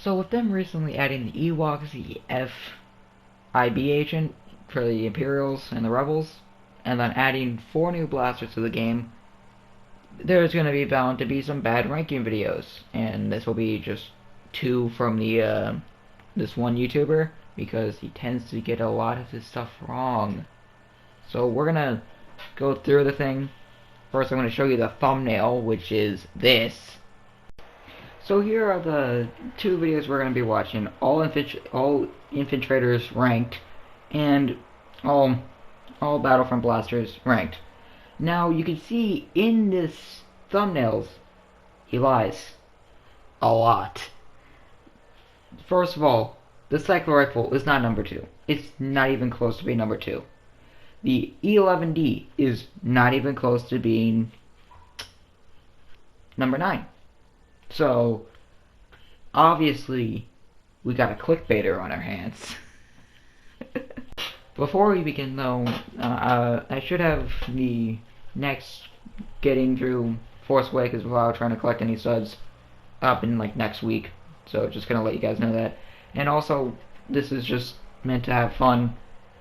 So with them recently adding the Ewoks, the FIB agent for the Imperials and the Rebels, and then adding 4 new blasters to the game, there's going to be bound to be some bad ranking videos, and this will be just 2 from the this one YouTuber, because he tends to get a lot of his stuff wrong. So we're gonna go through the thing. First I'm going to show you the thumbnail, which is this. So here are the 2 videos we're going to be watching. All Infiltrators ranked, and all Battlefront blasters ranked. Now you can see in this thumbnails, he lies a lot. First of all, the cycle rifle is not number 2. It's not even close to being number 2. The E11D is not even close to being number 9. So, obviously, we got a clickbaiter on our hands. Before we begin, though, I should have the next getting through Force Awakens without trying to collect any studs up in, like, next week. So, just gonna let you guys know that. And also, this is just meant to have fun,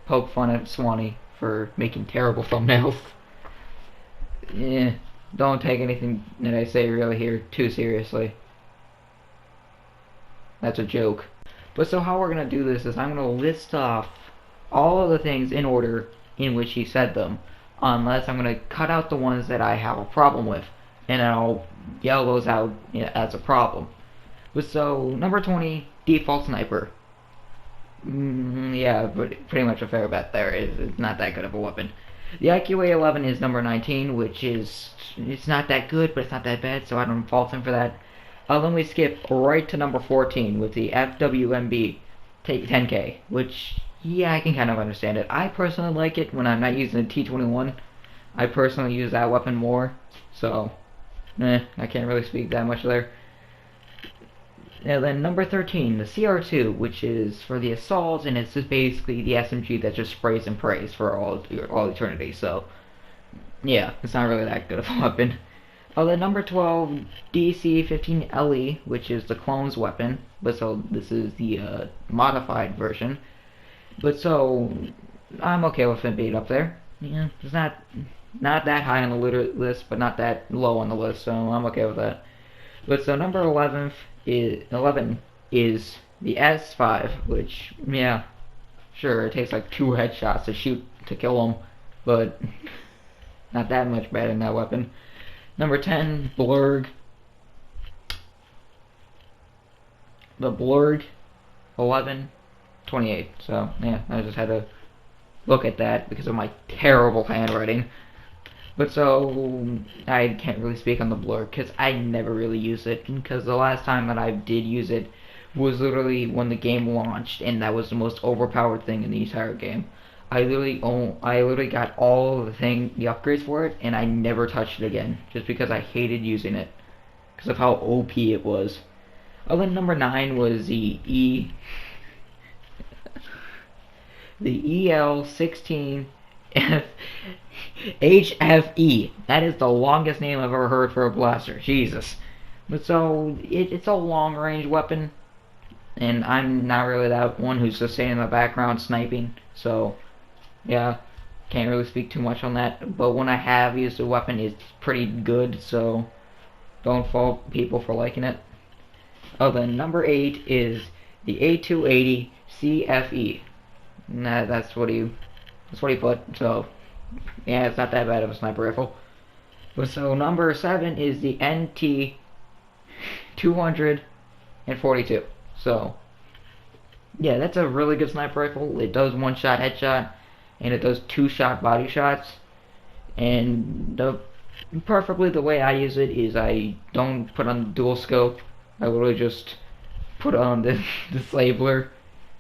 poke fun at Swanee for making terrible thumbnails. Yeah. Don't take anything that I say really here too seriously. That's a joke. But so how we're going to do this is I'm going to list off all of the things in order in which he said them. Unless I'm going to cut out the ones that I have a problem with. And I'll yell those out as a problem. But so, number 20, default sniper. Yeah, but pretty much a fair bet there. It's not that good of a weapon. The IQA-11 is number 19, which is, it's not that good, but it's not that bad, so I don't fault him for that. Then we skip right to number 14 with the FWMB 10K, which, yeah, I can kind of understand it. I personally like it when I'm not using the T21. I personally use that weapon more, so, I can't really speak that much there. And then number 13, the CR2, which is for the assault, and it's just basically the SMG that just sprays and prays for all eternity. So, yeah, it's not really that good of a weapon. Then number 12, DC-15LE, which is the clone's weapon. But so this is the modified version. But so I'm okay with it being up there. Yeah, it's not that high on the list, but not that low on the list. So I'm okay with that. But so number 11 is the S5, which, yeah, sure, it takes like 2 headshots to kill him, but not that much better than that weapon. Number 10, Blurg. The Blurg 1128. So, yeah, I just had to look at that because of my terrible handwriting. But so, I can't really speak on the Blurg because I never really use it, because the last time that I did use it was literally when the game launched, and that was the most overpowered thing in the entire game. I literally got all of the upgrades for it, and I never touched it again, just because I hated using it, because of how OP it was. Then number 9 was the EL-16 HFE. That is the longest name I've ever heard for a blaster. Jesus. But so, it's a long-range weapon, and I'm not really that one who's just staying in the background sniping, so, yeah, can't really speak too much on that. But when I have used a weapon, it's pretty good, so don't fault people for liking it. Then number 8 is the A280 CFE. That's what he put, so, yeah, it's not that bad of a sniper rifle. But so number 7 is the NT242. So, yeah, that's a really good sniper rifle. It does 1-shot headshot, and it does 2-shot body shots. And perfectly the way I use it is I don't put on the dual scope. I literally just put on the disabler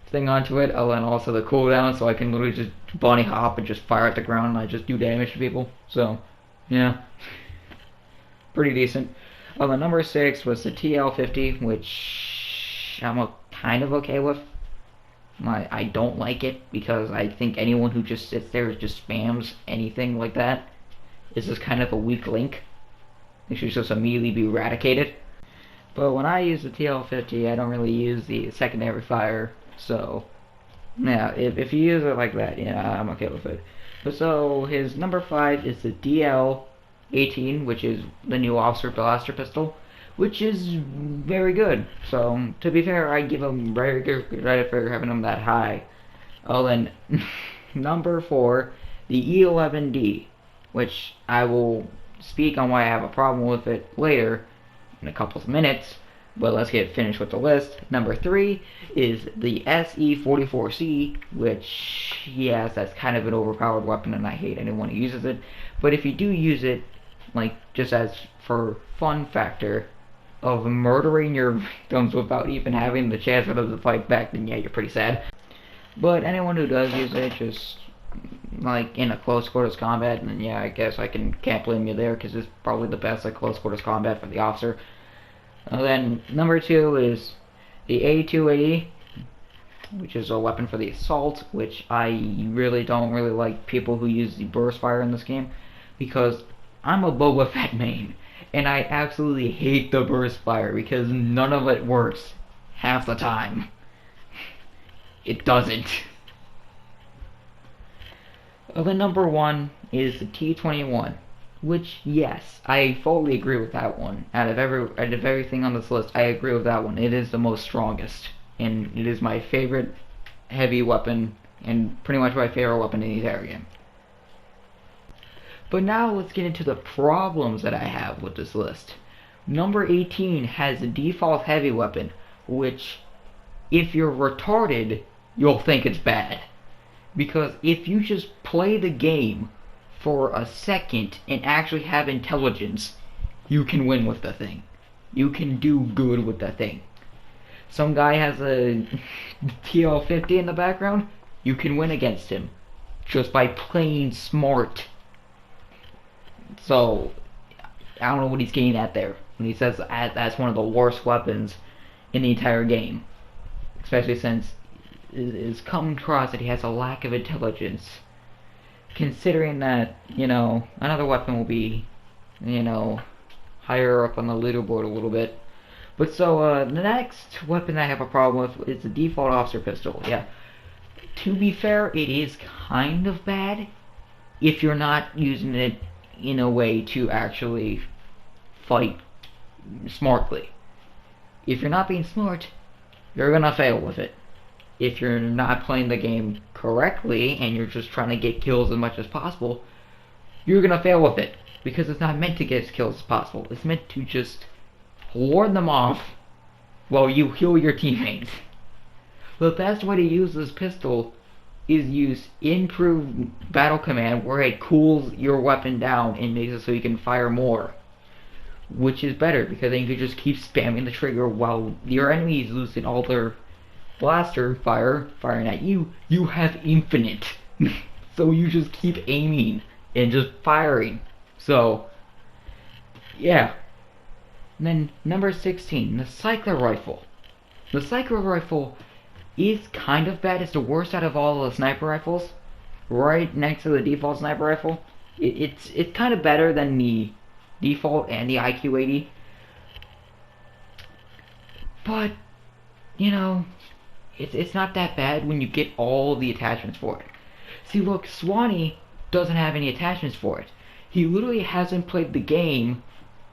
thing onto it, and then also the cooldown, so I can literally just bunny hop and just fire at the ground, and I just do damage to people. So, yeah, pretty decent. The number 6 was the TL50, which I'm kind of okay with. I don't like it because I think anyone who just sits there and just spams anything like that is just kind of a weak link. It should just immediately be eradicated. But when I use the TL50, I don't really use the secondary fire, so yeah, if you use it like that, yeah, I'm okay with it. But so his number 5 is the DL18, which is the new Officer Blaster pistol, which is very good. So to be fair, I give him very good credit for having him that high. Oh, then number 4, the E11D, which I will speak on why I have a problem with it later in a couple of minutes. But let's get finished with the list. Number 3 is the SE44C, which, yes, that's kind of an overpowered weapon and I hate anyone who uses it. But if you do use it, like, just as for fun factor of murdering your victims without even having the chance for them to fight back, then yeah, you're pretty sad. But anyone who does use it, just, like, in a close quarters combat, then yeah, I guess can't blame you there, because it's probably the best at close quarters combat for the officer. Then number 2 is the A280, which is a weapon for the assault, which I really don't like people who use the burst fire in this game, because I'm a Boba Fett main, and I absolutely hate the burst fire because none of it works half the time. It doesn't. The number 1 is the T21. Which, yes, I fully agree with that one. Out of everything on this list, I agree with that one. It is the most strongest, and it is my favorite heavy weapon, and pretty much my favorite weapon in the entire game. But now let's get into the problems that I have with this list. Number 18 has the default heavy weapon, which, if you're retarded, you'll think it's bad. Because if you just play the game for a second and actually have intelligence, you can win with the thing. You can do good with the thing. Some guy has a TL50 in the background, you can win against him just by playing smart. So I don't know what he's getting at there when he says that's one of the worst weapons in the entire game, especially since it's come across that he has a lack of intelligence. Considering that, another weapon will be, higher up on the leaderboard a little bit. But so, the next weapon I have a problem with is the default officer pistol. Yeah. To be fair, it is kind of bad if you're not using it in a way to actually fight smartly. If you're not being smart, you're gonna fail with it. If you're not playing the game correctly and you're just trying to get kills as much as possible, you're gonna fail with it, because it's not meant to get as kills as possible. It's meant to just ward them off while you heal your teammates. The best way to use this pistol is use improved battle command, where it cools your weapon down and makes it so you can fire more, which is better because then you can just keep spamming the trigger while your enemies losing all their blaster firing at you. You have infinite. So you just keep aiming and just firing. So yeah. And then number 16, the cycler rifle. The cycler rifle is kind of bad. It's the worst out of all the sniper rifles, right next to the default sniper rifle. It's kind of better than the default and the IQ-80, but it's not that bad when you get all the attachments for it. See, look, Swany doesn't have any attachments for it. He literally hasn't played the game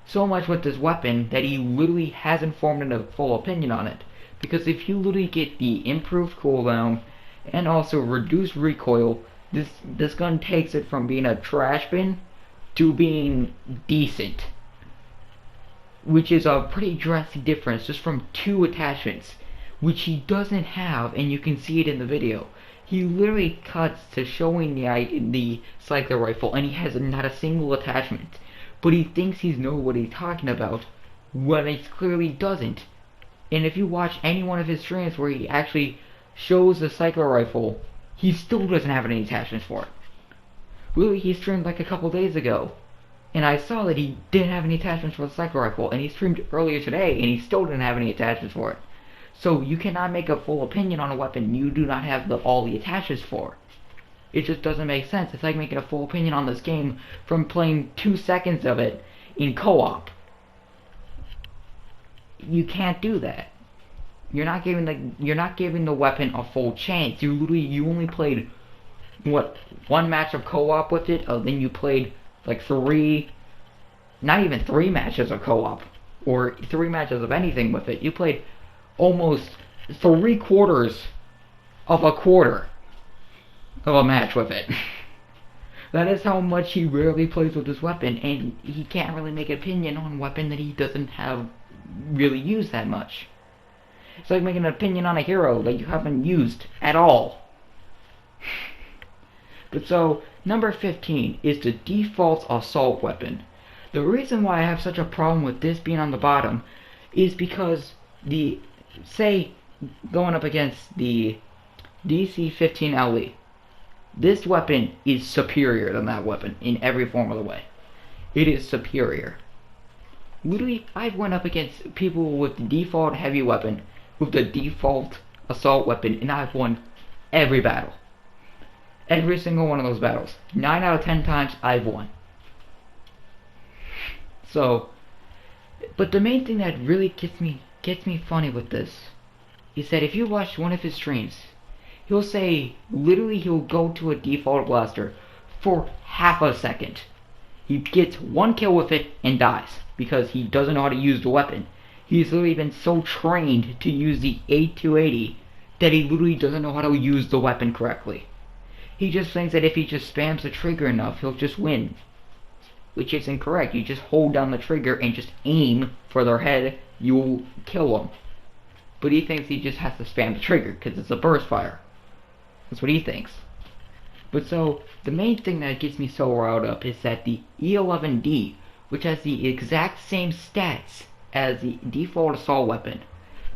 so much with this weapon that he literally hasn't formed a full opinion on it. Because if you literally get the improved cooldown and also reduced recoil, this gun takes it from being a trash bin to being decent, which is a pretty drastic difference just from 2 attachments, which he doesn't have, and you can see it in the video. He literally cuts to showing the cycler rifle, and he has not a single attachment, but he thinks he knows what he's talking about when he clearly doesn't. And if you watch any one of his streams where he actually shows the cycler rifle, he still doesn't have any attachments for it. Really, he streamed like a couple days ago, and I saw that he didn't have any attachments for the cycler rifle, and he streamed earlier today, and he still didn't have any attachments for it. So you cannot make a full opinion on a weapon you do not have all the attachments for. It just doesn't make sense. It's like making a full opinion on this game from playing 2 seconds of it in co-op. you can't do that. You're not giving the weapon a full chance. You only played what, one match of co-op with it, then you played like not even 3 matches of co-op, or 3 matches of anything with it. You played almost 3/4 of a quarter of a match with it. That is how much he rarely plays with this weapon, and he can't really make an opinion on a weapon that he doesn't have really used that much. It's like making an opinion on a hero that you haven't used at all. But so, number 15 is the default assault weapon. The reason why I have such a problem with this being on the bottom is because say, going up against the DC-15 LE, this weapon is superior than that weapon in every form of the way. It is superior. Literally, I've went up against people with the default heavy weapon, with the default assault weapon, and I've won every battle. Every single one of those battles. 9 out of 10 times, I've won. So, but the main thing that really gets me funny with this is that if you watch one of his streams, he'll say, literally he'll go to a default blaster for half a second. He gets 1 kill with it and dies because he doesn't know how to use the weapon. He's literally been so trained to use the 8280 that he literally doesn't know how to use the weapon correctly. He just thinks that if he just spams the trigger enough, he'll just win. Which is incorrect. You just hold down the trigger and just aim for their head, you'll kill them. But he thinks he just has to spam the trigger because it's a burst fire. That's what he thinks. But so, the main thing that gets me so riled up is that the E11D, which has the exact same stats as the default assault weapon,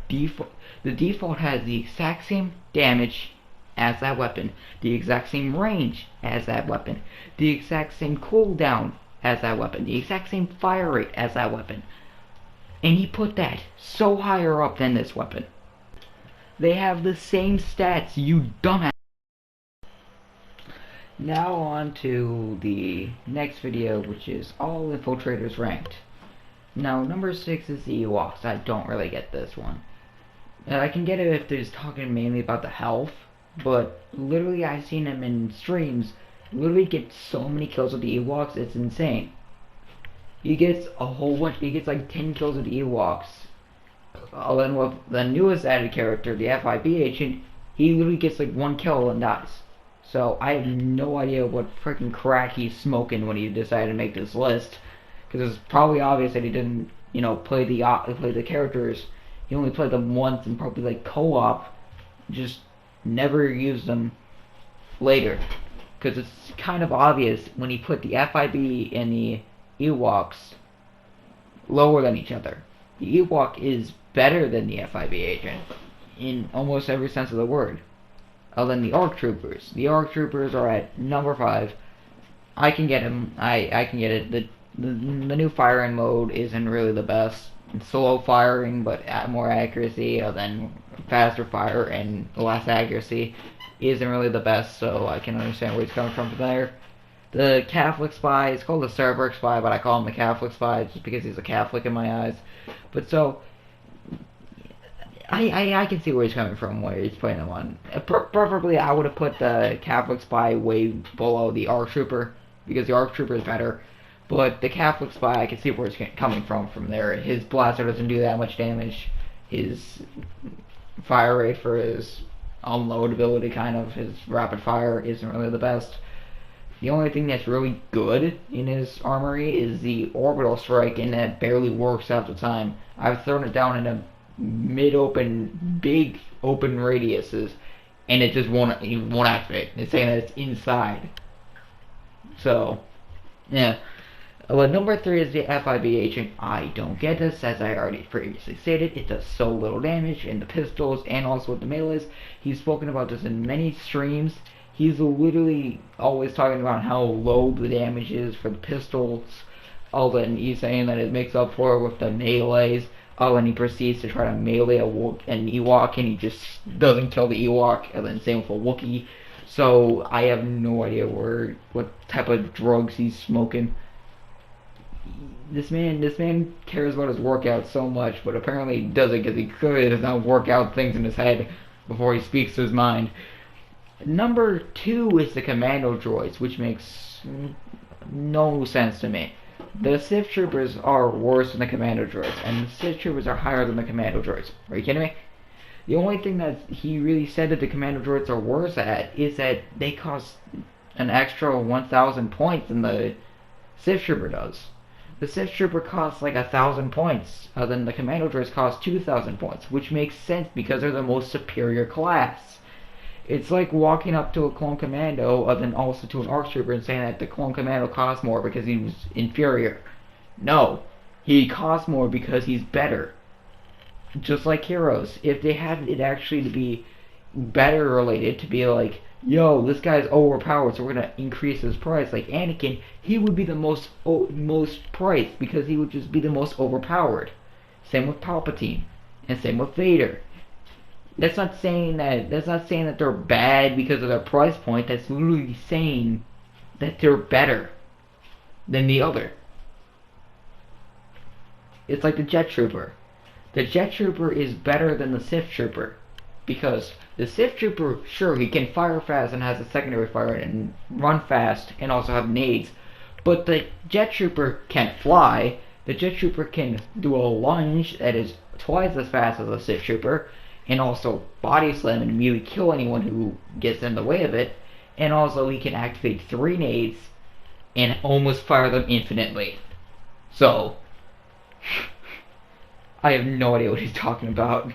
the default has the exact same damage as that weapon, the exact same range as that weapon, the exact same cooldown as that weapon, the exact same fire rate as that weapon. And he put that so higher up than this weapon. They have the same stats, you dumbass. Now on to the next video, which is all infiltrators ranked. Now number 6 is the Ewoks. I don't really get this one. I can get it if they're talking mainly about the health, but literally I've seen him in streams literally get so many kills with the Ewoks, it's insane. He gets a whole bunch, he gets like 10 kills with the Ewoks. Then with the newest added character, the FIB agent, he literally gets like 1 kill and dies. So I have no idea what freaking crack he's smoking when he decided to make this list, because it's probably obvious that he didn't, play the characters. He only played them once and probably like co-op, just never used them later. Because it's kind of obvious when he put the FIB and the Ewoks lower than each other. The Ewok is better than the FIB agent in almost every sense of the word. Other than the ARC Troopers. The ARC Troopers are at number 5. I can get him. I can get it. The new firing mode isn't really the best. It's slow firing, but at more accuracy. Then faster fire and less accuracy isn't really the best. So I can understand where he's coming from there. The Catholic Spy, it's called the Cerberus Spy, but I call him the Catholic Spy just because he's a Catholic in my eyes. But so, I can see where he's coming from, where he's putting him on. Preferably, I would have put the Catholic Spy way below the ARC Trooper, because the ARC Trooper is better. But the Catholic Spy, I can see where it's coming from there. His blaster doesn't do that much damage. His fire rate for his unload ability, kind of, his rapid fire, isn't really the best. The only thing that's really good in his armory is the orbital strike, and that barely works half the time. I've thrown it down in a mid-open, big open radiuses, and it just won't activate. It's saying that it's inside. So, yeah. Well, number 3 is the FIB agent. I don't get this, as I already previously stated. It does so little damage in the pistols and also with the melees. He's spoken about this in many streams. He's literally always talking about how low the damage is for the pistols. Then he's saying that it makes up for it with the melees. And he proceeds to try to melee an Ewok, and he just doesn't kill the Ewok. And then same with a Wookiee. So I have no idea what type of drugs he's smoking. This man cares about his workout so much, but apparently he does it because he could does not work out things in his head before he speaks to his mind. Number 2 is the commando droids, which makes no sense to me. The Sith Troopers are worse than the commando droids, and the Sith Troopers are higher than the commando droids. Are you kidding me? The only thing that he really said that the commando droids are worse at is that they cost an extra 1,000 points than the Sith Trooper does. The Sith Trooper costs like 1,000 points, then the commando droids cost 2,000 points, which makes sense because they're the most superior class. It's like walking up to a clone commando, then also to an ARC trooper and saying that the clone commando costs more because he was inferior. No, he costs more because he's better. Just like heroes, if they had it actually to be better related, to be like, yo, this guy's overpowered, so we're gonna increase his price. Like Anakin, he would be the most priced because he would just be the most overpowered. Same with Palpatine, and same with Vader. That's not saying that they're bad because of their price point. That's literally saying that they're better than the other. It's like the Jet Trooper. The Jet Trooper is better than the Sith Trooper because the Sith Trooper, sure, he can fire fast and has a secondary fire and run fast and also have nades, but the Jet Trooper can't fly. The Jet Trooper can do a lunge that is twice as fast as a Sith Trooper, and also body slam and immediately kill anyone who gets in the way of it, and also he can activate 3 nades and almost fire them infinitely. So, I have no idea what he's talking about.